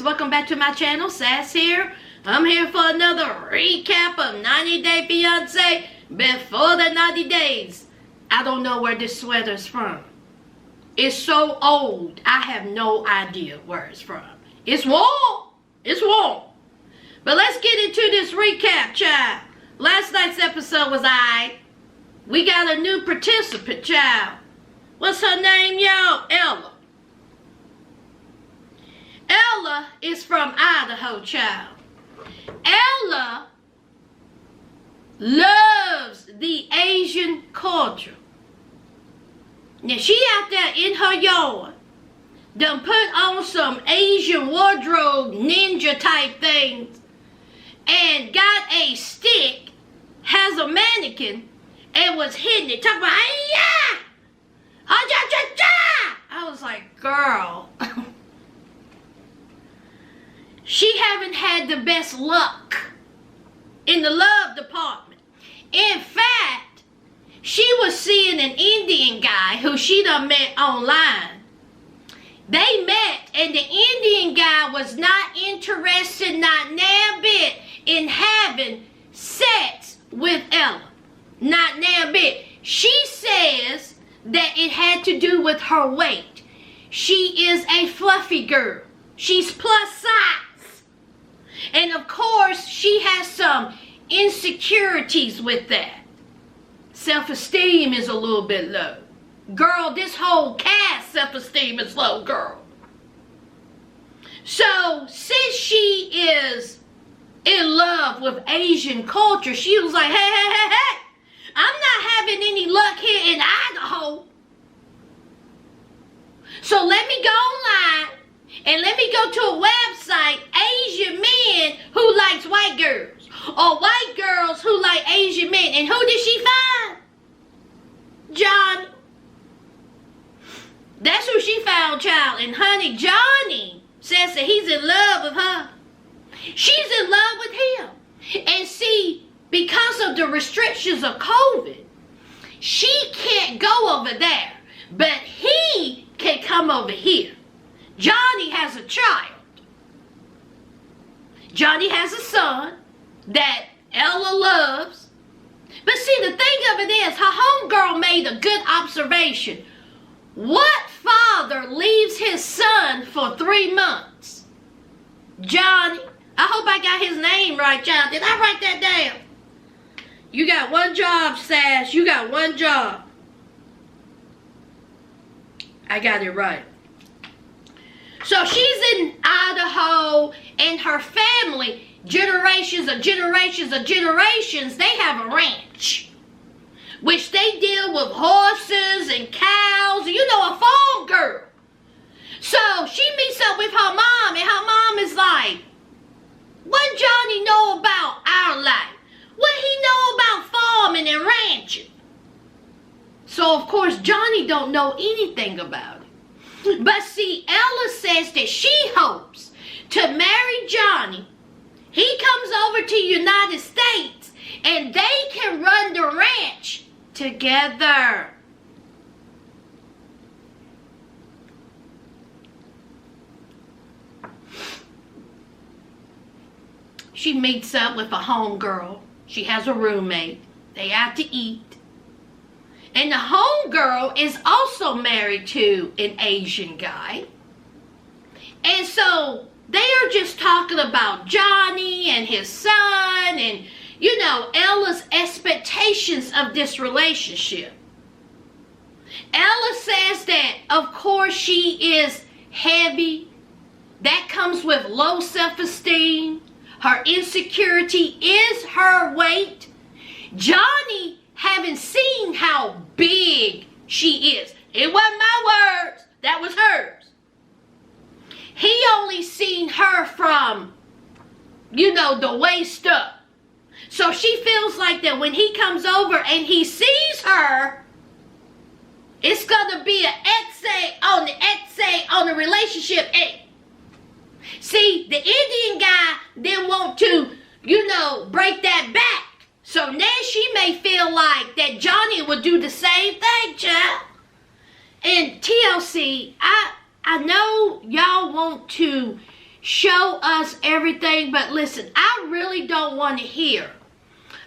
guys, welcome back to my channel. Sass here. I'm here for another recap of 90 Day Fiance before the 90 days. I don't know where this sweater's from. It's so old, I have no idea where it's from. It's warm. It's warm. But let's get into this recap, child. Last night's episode was alright. We got a new participant, child. What's her name, y'all? Ella. Ella is from Idaho, child. Ella loves the Asian culture. Now, she out there in her yard done put on some Asian wardrobe ninja type things and got a stick, has a mannequin, and was hitting it. Talking about, hey, I was like, girl. She haven't had the best luck in the love department. In fact, she was seeing an Indian guy who she done met online. They met, and the Indian guy was not interested, not now bit, in having sex with Ella. Not now bit. She says that it had to do with her weight. She is a fluffy girl. She's plus size. And of course, she has some insecurities with that. Self-esteem is a little bit low. Girl, this whole cast self-esteem is low, girl. So, since she is in love with Asian culture, she was like, hey, I'm not having any luck here in Idaho. So let me go online and let me go to a website, Asian men who likes white girls, or white girls who like Asian men. And who did she find? Johnny. That's who she found, child. And honey, Johnny says that he's in love with her. She's in love with him. And see, because of the restrictions of COVID, she can't go over there. But he can come over here. Johnny has a child. Johnny has a son that Ella loves. But see, the thing of it is, her homegirl made a good observation. What father leaves his son for 3 months? Johnny. I hope I got his name right, child. Did I write that down? You got one job, Sass. You got one job. I got it right. So she's in Idaho, and her family, generations of generations of generations, they have a ranch, which they deal with horses and cows, you know, a farm girl. So she meets up with her mom, and her mom is like, what Johnny know about our life? What he know about farming and ranching? So of course Johnny don't know anything about it. But see, Ella says that she hopes to marry Johnny. He comes over to United States and they can run the ranch together. She meets up with a homegirl. She has a roommate. They out to eat. And the homegirl is also married to an Asian guy. And so they are just talking about Johnny and his son and, you know, Ella's expectations of this relationship. Ella says that, of course, she is heavy. That comes with low self-esteem. Her insecurity is her weight. Johnny haven't seen how big she is. It wasn't my words. That was hers. He only seen her from, you know, the waist up. So she feels like that when he comes over and he sees her, it's going to be an essay on the relationship. See, the Indian guy didn't want to, you know, break that back. So now she may feel like that Johnny would do the same thing, child. And TLC, I know y'all want to show us everything. But listen, I really don't want to hear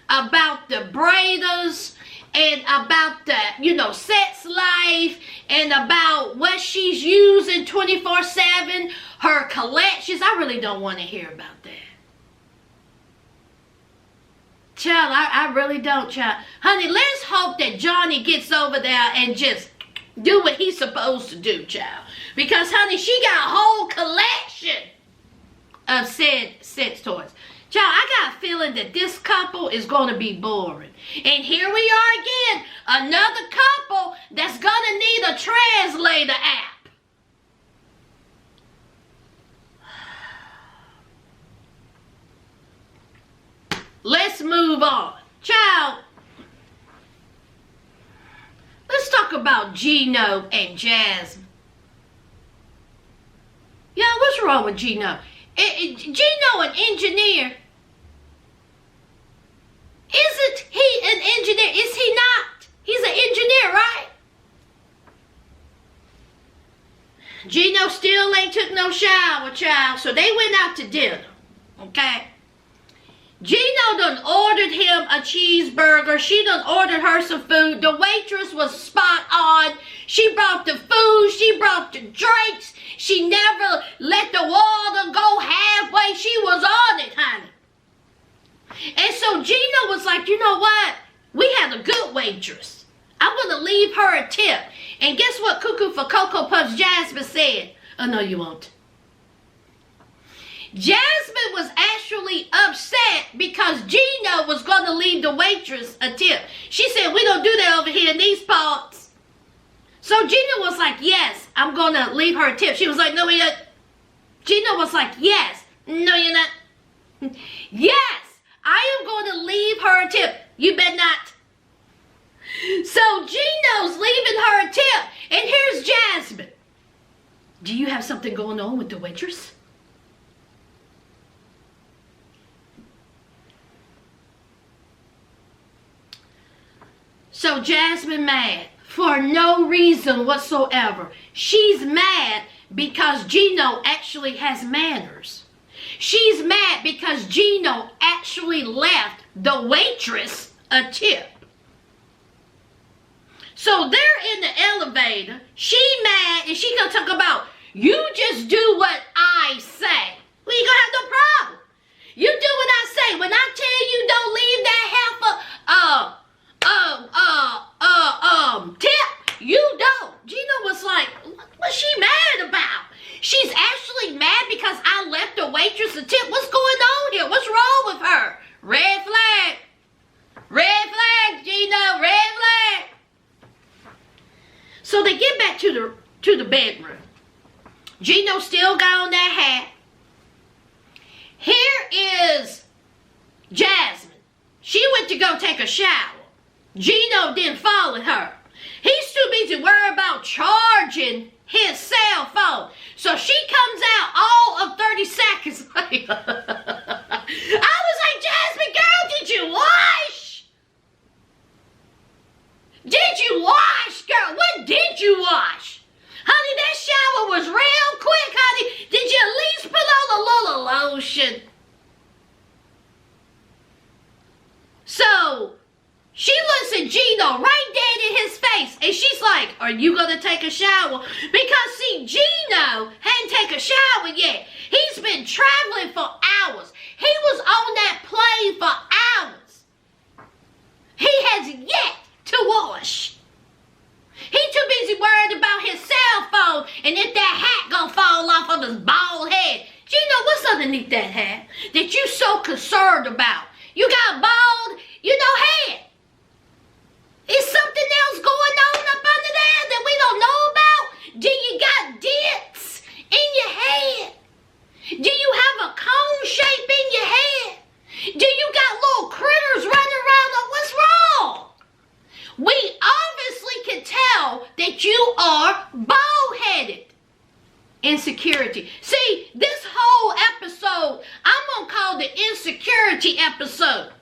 about the braiders and about the, sex life and about what she's using 24/7, her collections. I really don't want to hear about that. Child, I really don't, child. Honey, let's hope that Johnny gets over there and just do what he's supposed to do, child. Because, honey, she got a whole collection of sex toys. Child, I got a feeling that this couple is going to be boring. And here we are again, another couple that's going to need a translator app. Let's move on. Child, let's talk about Gino and Jasmine. Yeah, what's wrong with Gino? Gino, an engineer. Isn't he an engineer? Is he not? He's an engineer, right? Gino still ain't took no shower, child. So they went out to dinner, okay? Gino done ordered him a cheeseburger. She done ordered her some food. The waitress was spot on. She brought the food. She brought the drinks. She never let the water go halfway. She was on it, honey. And so Gino was like, you know what? We had a good waitress. I'm going to leave her a tip. And guess what Cuckoo for Cocoa Puffs Jasmine said? Oh, no, you won't. Jasmine was actually upset because Gino was going to leave the waitress a tip. She said, we don't do that over here in these parts. So Gino was like, yes, I'm going to leave her a tip. She was like, no, you're not. Gino was like, yes. No, you're not. Yes, I am going to leave her a tip. You bet not. So Gino's leaving her a tip. And here's Jasmine. Do you have something going on with the waitress? So Jasmine mad for no reason whatsoever. She's mad because Gino actually has manners. She's mad because Gino actually left the waitress a tip. So they're in the elevator. She mad and she gonna talk about, you just do what I say. We ain't gonna have no problem. You do what I say. When I tell you don't leave that tip, you don't. Gino was like, what's she mad about? She's actually mad because I left the waitress a tip. What's going on here? What's wrong with her? Red flag. Red flag, Gino. Red flag. So they get back to the bedroom. Gino still got on that hat. Here is Jasmine. She went to go take a shower. Gino didn't follow her. He's too busy worried about charging his cell phone. So she comes out all of 30 seconds later. I was like, Jasmine, girl, did you wash? Did you wash, girl? What did you wash? Honey, that shower was real quick, honey. Did you at least put on a little lotion? So she looks at Gino right dead in his face. And she's like, are you going to take a shower? Because, see, Gino hadn't taken a shower yet. He's been traveling for hours. He was on that plane for hours. He has yet to wash. He too busy worried about his cell phone and if that hat gonna fall off of his bald head. Gino, what's underneath that hat that you so concerned about? You got bald, head. Is something else going on up under there that we don't know about? Do you got dents in your head? Do you have a cone shape in your head? Do you got little critters running around? What's wrong? We obviously can tell that you are bald-headed. Insecurity. See, this whole episode, I'm going to call the insecurity episode.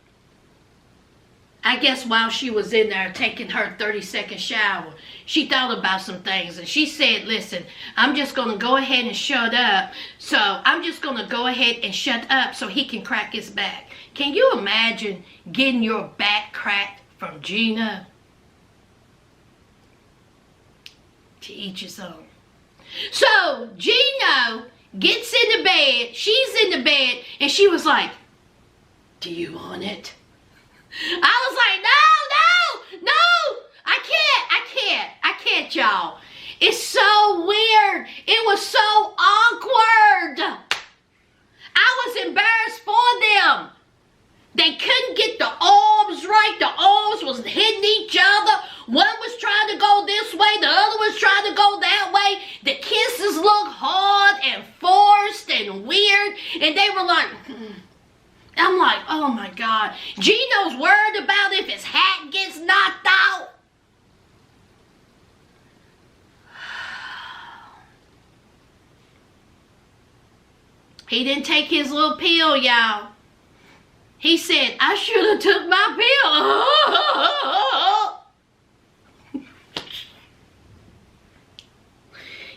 I guess while she was in there taking her 30-second shower, she thought about some things. And she said, listen, I'm just going to go ahead and shut up. So I'm just going to go ahead and shut up so he can crack his back. Can you imagine getting your back cracked from Gino? To each his own. So Gino gets in the bed. She's in the bed. And she was like, do you want it? I was like, no, I can't, y'all. It's so weird. It was so awkward. I was embarrassed for them. They couldn't get the arms right. The arms was hitting each other. One was trying to go this way. The other was trying to go that way. The kisses looked hard and forced and weird. And they were like... I'm like, oh my God. Gino's worried about if his hat gets knocked out. He didn't take his little pill, y'all. He said, I should have took my pill.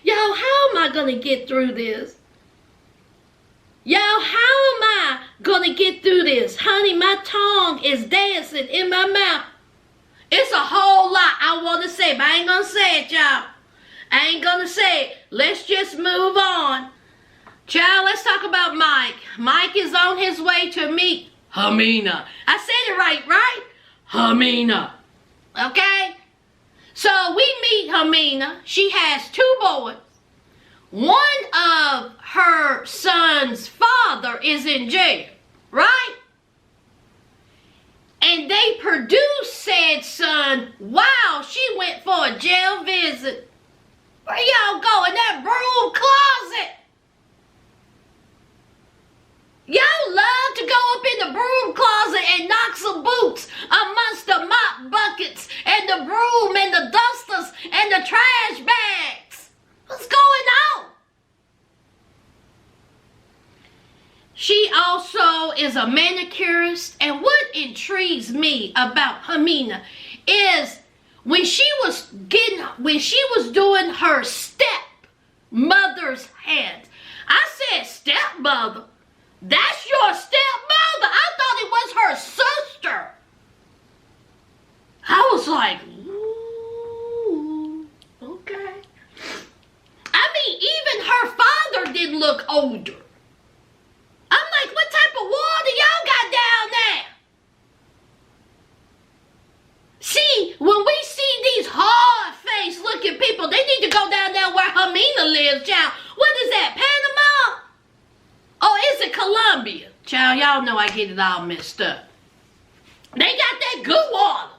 Y'all, how am I going to get through this? Y'all, how am I going to get through this? Honey, my tongue is dancing in my mouth. It's a whole lot I want to say, but I ain't going to say it, y'all. I ain't going to say it. Let's just move on. Child, let's talk about Mike. Mike is on his way to meet Amina. I said it right? Amina. Okay? So we meet Amina. She has 2 boys. One of her son's father is in jail, right? And they produced said son while she went for a jail visit. Where y'all go? In that broom closet? Y'all love to go up in the broom closet and knock some boots amongst the mop buckets and the broom and the dusters and the trash bags. What's going on? She also is a manicurist, and what intrigues me about Amina is when she was doing her stepmother's hands. I said, stepmother? That's your stepmother? I thought it was her sister. I was like, ooh, okay. I mean, even her father didn't look older. I'm like, what type of water y'all got down there? See, when we see these hard-faced looking people, they need to go down there where Amina lives, child. What is that, Panama? Oh, is it Colombia? Child, y'all know I get it all messed up. They got that good water.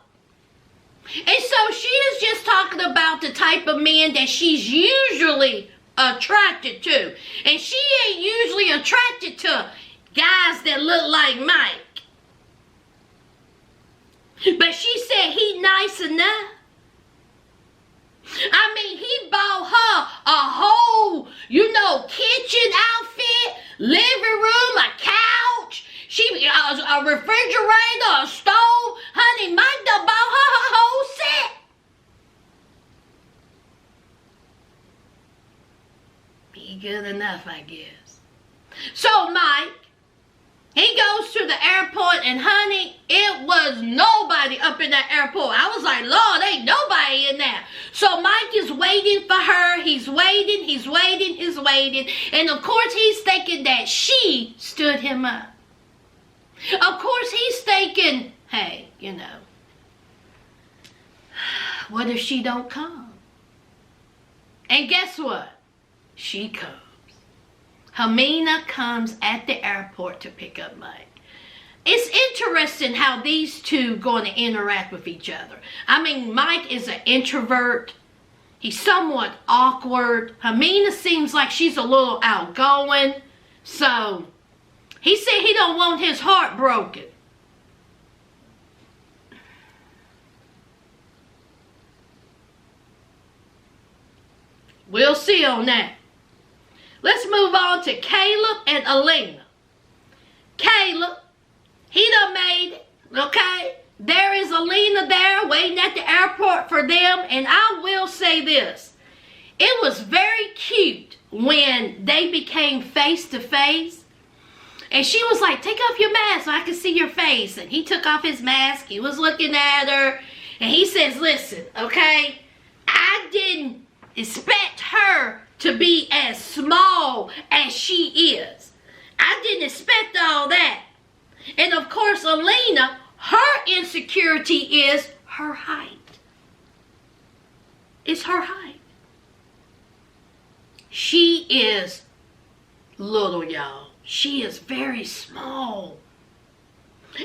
And so she is just talking about the type of men that she's usually attracted to. And she ain't usually attracted to guys that look like Mike. But she said he nice enough. I mean, he bought her a whole, kitchen outfit, living room, a couch, a refrigerator, a stove. Honey, Mike done bought her whole set. Be good enough, I guess. So Mike, he goes to the airport, and honey, it was nobody up in that airport. I was like, Lord, ain't nobody in there. So Mike is waiting for her. He's waiting. And of course, he's thinking that she stood him up. Of course, he's thinking, hey, what if she don't come? And guess what? She comes. Amina comes at the airport to pick up Mike. It's interesting how these two going to interact with each other. I mean, Mike is an introvert. He's somewhat awkward. Amina seems like she's a little outgoing. So, he said he don't want his heart broken. We'll see on that. Let's move on to Caleb and Alina. Caleb, he done made it, okay? There is Alina there waiting at the airport for them. And I will say this. It was very cute when they became face to face. And she was like, take off your mask so I can see your face. And he took off his mask. He was looking at her. And he says, listen, okay, I didn't expect her to be as small as she is. I didn't expect all that. And of course, Alina, her insecurity is her height. It's her height. She is little, y'all. She is very small.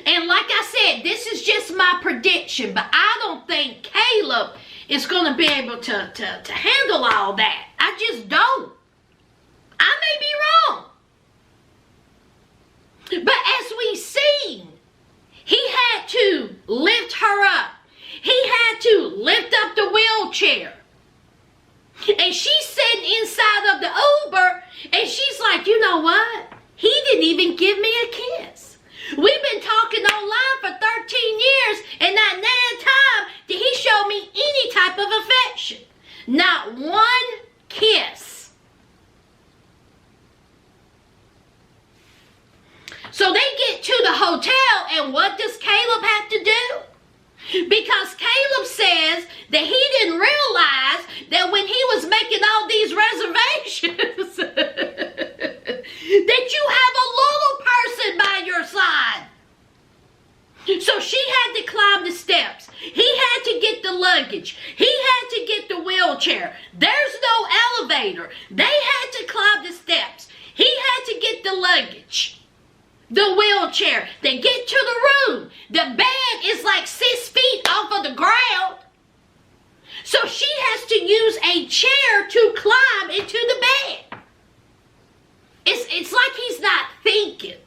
And like I said, this is just my prediction, but I don't think Caleb is going to be able to handle all that. I just don't. I may be wrong. But as we seen, he had to lift her up. He had to lift up the wheelchair. And she's sitting inside of the Uber, and she's like, you know what? He didn't even give me a kiss. We've been talking online for 13 years, and not nine times did he show me any type of affection. Not one kiss. So they get to the hotel, and what does Caleb have to do? Because Caleb says that he didn't realize that when he was making all these reservations, that you have a little person by your side. So she had to climb the steps. He had to get the luggage. He had to get the wheelchair. There's no elevator. They had to climb the steps. He had to get the luggage. The wheelchair. They get to the room. The bed is like 6 feet off of the ground. So she has to use a chair to climb into the bed. It's like he's not thinking.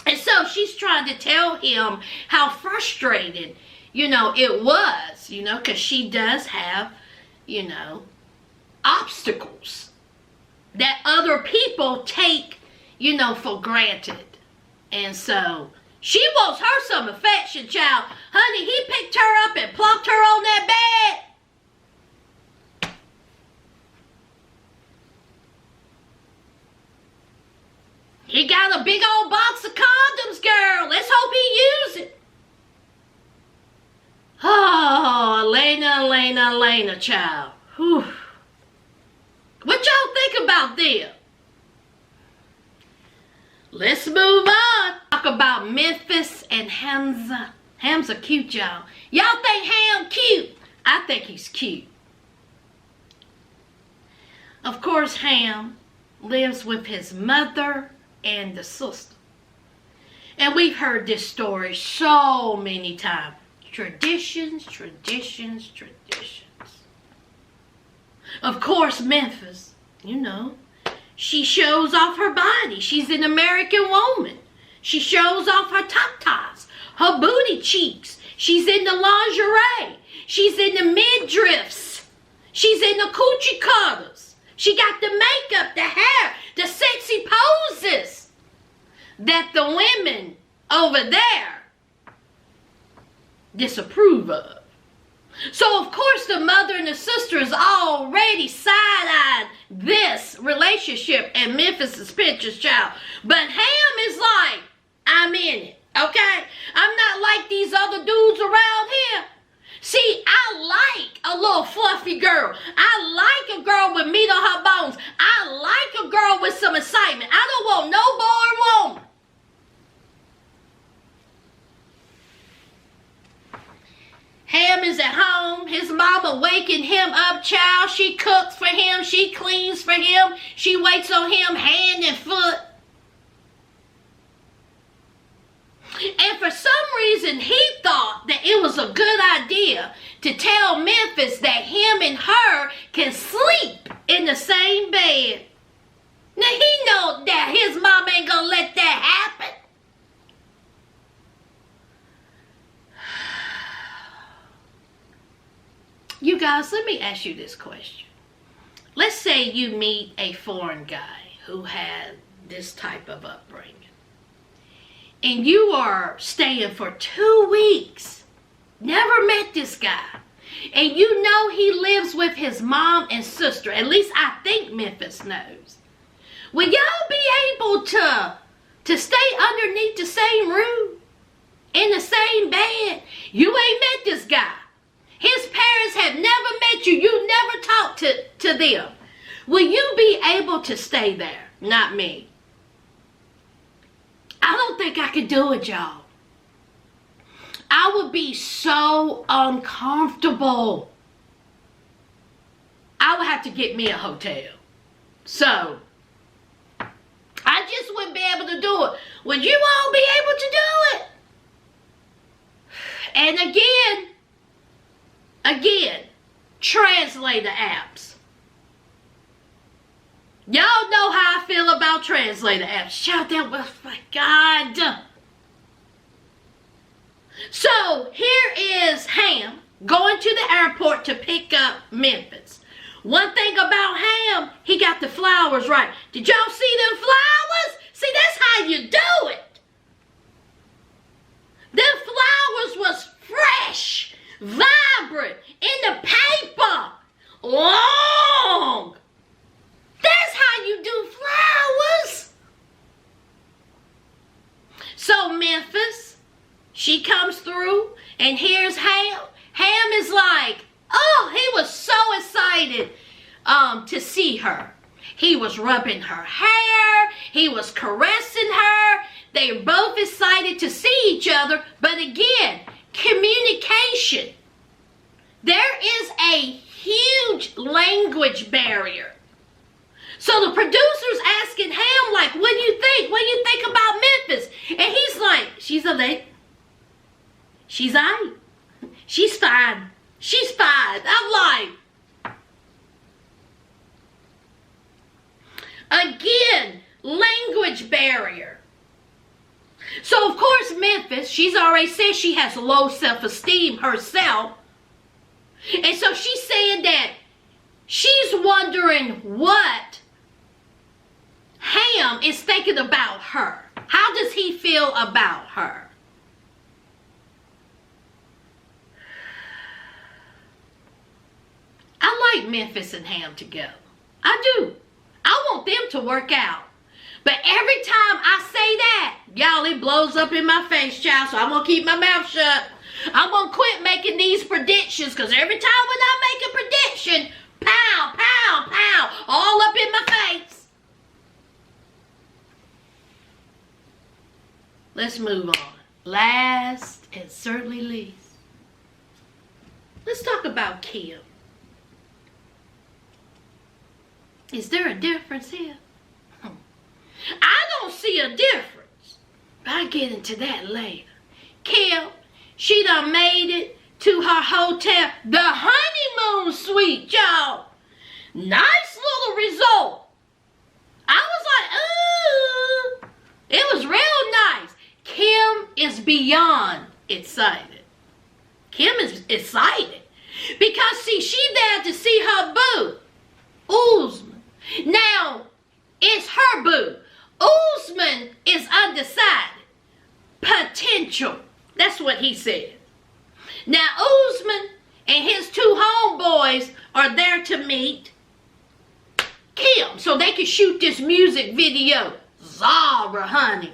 And so she's trying to tell him how frustrated, it was, because she does have, obstacles that other people take, for granted. And so she wants her some affection, child. Honey, he picked her up and plunked her on that bed. He got a big old box of condoms, girl. Let's hope he use it. Oh, Alina, child. Whew. What y'all think about them? Let's move on. Talk about Memphis and Hamza. Hamza cute, y'all. Y'all think Ham cute? I think he's cute. Of course, Ham lives with his mother and the sister. And we've heard this story so many times. Traditions. Of course, Memphis, she shows off her body. She's an American woman. She shows off her tatas, her booty cheeks. She's in the lingerie. She's in the midriffs. She's in the coochie cutters. She got the makeup, the hair, the sexy poses that the women over there disapprove of. So, of course, the mother and the sister is already side-eyeing this relationship and Memphis' pictures, child. But Ham is like, I'm in it, okay? I'm not like these other dudes around here. See, I like a little fluffy girl. I like a girl with meat on her bones. I like a girl with some excitement. I don't want no boring woman. Ham is at home. His mama waking him up, child. She cooks for him. She cleans for him. She waits on him hand and foot. And for some reason, he thought that it was a good idea to tell Memphis that him and her can sleep in the same bed. Now, he know that his mom ain't gonna let that happen. You guys, let me ask you this question. Let's say you meet a foreign guy who had this type of upbringing. and you are staying for 2 weeks, never met this guy, and you know he lives with his mom and sister, at least I think Memphis knows, will y'all be able to stay underneath the same roof, in the same bed? You ain't met this guy. His parents have never met you. You never talked to them. Will you be able to stay there? Not me. I don't think I could do it, y'all. I would be so uncomfortable. I would have to get me a hotel. So, I just wouldn't be able to do it. Would you all be able to do it? And again, translator apps. Y'all know how I feel about translator apps. Shout that, oh my God. So, here is Ham going to the airport to pick up Memphis. One thing about Ham, he got the flowers right. Did y'all see them flowers? See, that's how you do it. Them flowers was fresh, vibrant, in the paper, long. That's how you do flowers. So Memphis, she comes through, and here's Ham. Ham is like, oh, he was so excited to see her. He was rubbing her hair. He was caressing her. They were both excited to see each other. But again, communication. There is a huge language barrier. So the producer's asking Ham, like, what do you think? What do you think about Memphis? And he's like, she's a lady. She's aight. She's fine. She's fine. I'm like, again, language barrier. So, of course, Memphis, she's already said she has low self-esteem herself. And so she's saying that she's wondering what Ham is thinking about her. How does he feel about her? I like Memphis and Ham together. I do. I want them to work out. But every time I say that, y'all, it blows up in my face, child. So I'm going to keep my mouth shut. I'm going to quit making these predictions. Because every time when I make a prediction, pow, pow, pow, all up in my face. Let's move on. Last and certainly least, let's talk about Kim. Is there a difference here? I don't see a difference. I'll get into that later. Kim, she done made it to her hotel. The honeymoon suite, y'all. Nice little resort. I was like, ooh. It was real nice. Kim is beyond excited. Kim is excited. Because, see, she there to see her boo, Usman. Now, it's her boo. Usman is undecided. Potential. That's what he said. Now, Usman and his 2 homeboys are there to meet Kim so they can shoot this music video. Zara, honey.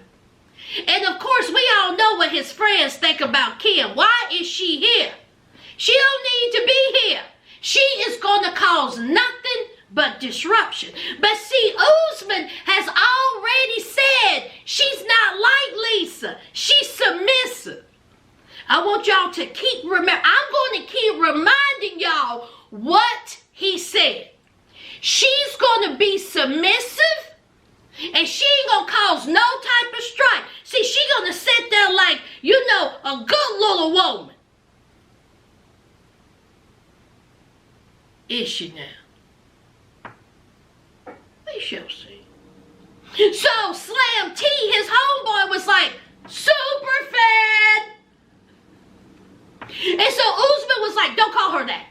And of course, we all know what his friends think about Kim. Why is she here? She don't need to be here. She is going to cause nothing but disruption. But see, Usman has already said she's not like Lisa. She's submissive. I want y'all to keep remembering. I'm going to keep reminding y'all what he said. She's going to be submissive, and she ain't going to cause no type of strife. See, she's going to sit there like, you know, a good little woman. Is she now? We shall see. So Slam T, his homeboy, was like, super fat. And so Usman was like, don't call her that.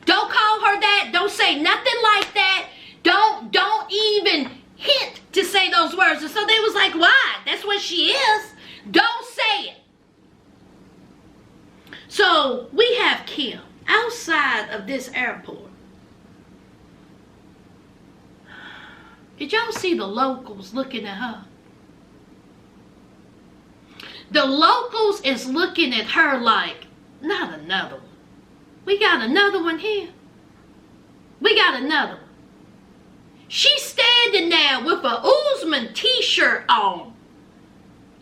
Don't call her that. Don't say nothing like that. Don't even hint to say those words. And so they was like, why? That's what she is. Don't say it. So we have Kim outside of this airport. Did y'all see the locals looking at her? The locals is looking at her like, not another one. We got another one here. We got another one. She's standing there with a Usman t-shirt on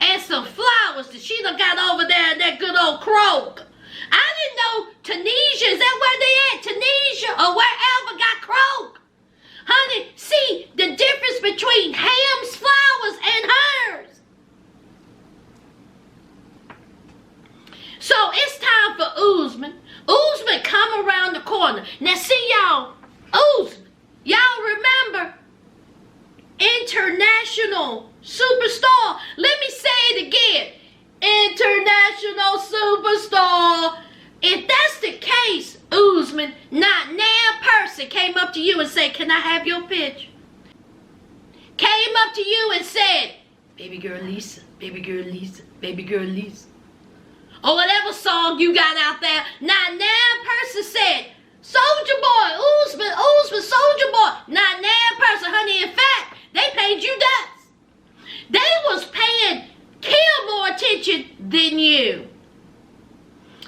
and some flowers that she done got over there in that good old Kroger. I didn't know Tunisia, is that where they at? Tunisia or wherever got Kroger. Honey, see the difference between Ham's flowers and hers. So it's time for Usman. Usman come around the corner. Now see y'all, Usman, y'all remember international superstar? Let me say it again. International superstar. If that's the case, Usman, not now person came up to you and said, can I have your picture? Came up to you and said, baby girl Lisa, baby girl Lisa, baby girl Lisa. Or whatever song you got out there. Not now person said, Soldier Boy, Usman, Soldier Boy. Not now person, honey. In fact, they paid you dust. They was paying Kim more attention than you.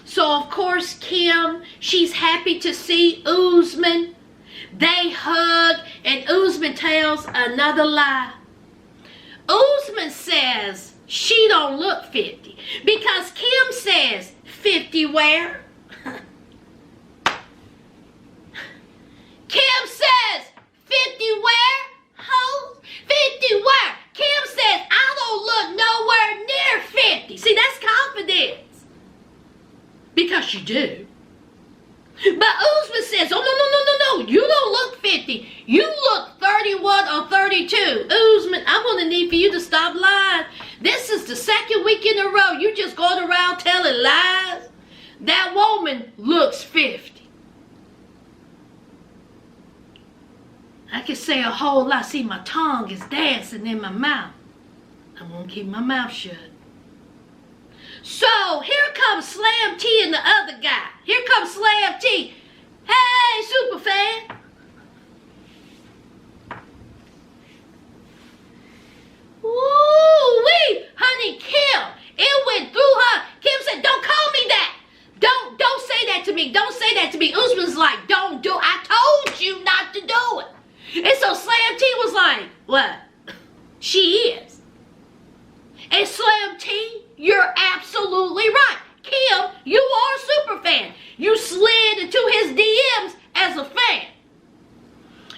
So, of course, Kim, she's happy to see Usman. They hug, and Usman tells another lie. Usman says she don't look 50 because Kim says, 50 where? Kim says, 50 where? Ho? 50 where? Kim says, I don't look nowhere near 50. See, that's confidence. Because you do. But Usman says, oh, no. You don't look 50. You look 31 or 32. Usman, I'm going to need for you to stop lying. This is the second week in a row. You just going around telling lies. That woman looks 50. I can say a whole lot. See, my tongue is dancing in my mouth. I'm going to keep my mouth shut. So, here comes Slam T and the other guy. Here comes Slam T. Hey, super fan. Ooh-wee. Honey, Kim. It went through her. Kim said, don't call me that. Don't say that to me. Don't say that to me. Usman's like, don't do it. I told you not to do it. And so Slam T was like, what? She is. And Slam T, you're absolutely right. Kim, you are a super fan. You slid into his DMs as a fan.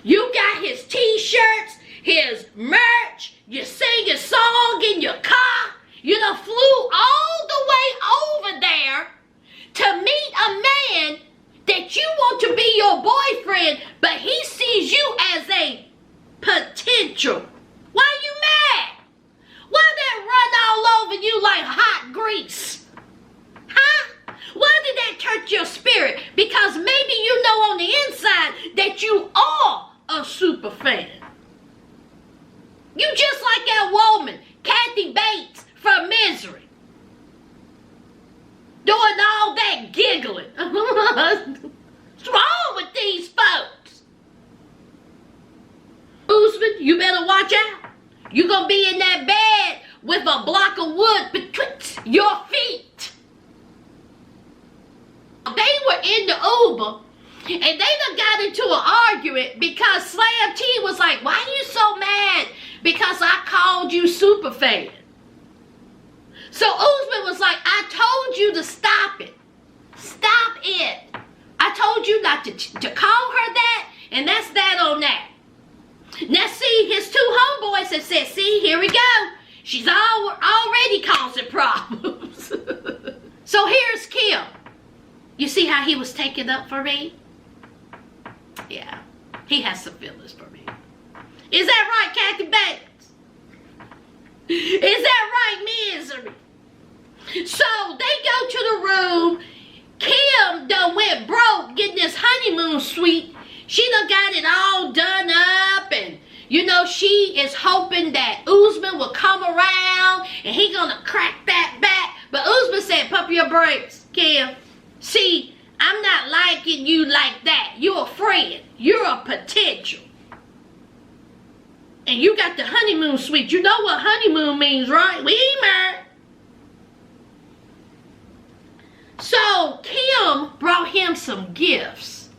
You got his t-shirts, his merch, you sing his song in your car. You done flew all the way over there to meet a man that you want to be your boyfriend, but he sees you as a potential. Why you mad? Why that run all over you like hot grease? Huh? Why did that touch your spirit? Because maybe you know on the inside that you are a super fan. You just like that woman, Kathy Bates from Misery. Doing all that giggling. What's wrong with these folks? Usman, you better watch out. You're going to be in that bed with a block of wood betwixt your feet. They were in the Uber, and they done got into an argument because Slam T was like, why are you so mad? Because I called you super fan. So Usman was like, I told you to stop it. Stop it. I told you not to call her that, and that's that on that. Now see, his two homeboys have said, see, here we go. She's already causing problems. So here's Kim. You see how he was taking up for me? Yeah, he has some feelings for me. Is that right, Kathy Bates? Is that right, Misery? So they go to the room. Kim done went broke getting this honeymoon suite. She done got it all done up, and You know, she is hoping that Usman will come around and he gonna crack that back. But Usman said, pump your brakes, Kim. See, I'm not liking you like that. You're a friend. You're a potential. And you got the honeymoon suite. You know what honeymoon means, right? We ain't married. So Kim brought him some gifts.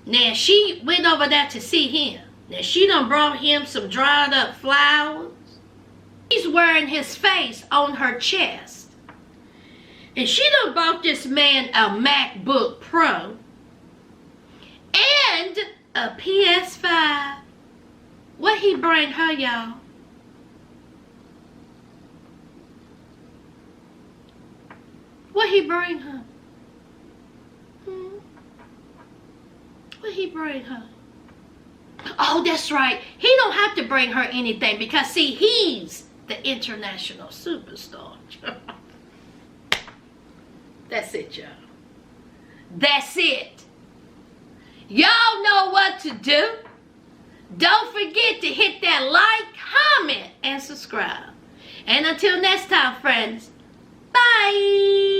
Now she went over there to see him. Now she done brought him some dried up flowers. She's wearing his face on her chest. And she done bought this man a MacBook Pro and a PS5. What he bring her, y'all? What he bring her? What he bring her? Oh, that's right. He don't have to bring her anything because, see, he's the international superstar. That's it, y'all. That's it. Y'all know what to do. Don't forget to hit that like, comment, and subscribe. And until next time, friends, bye.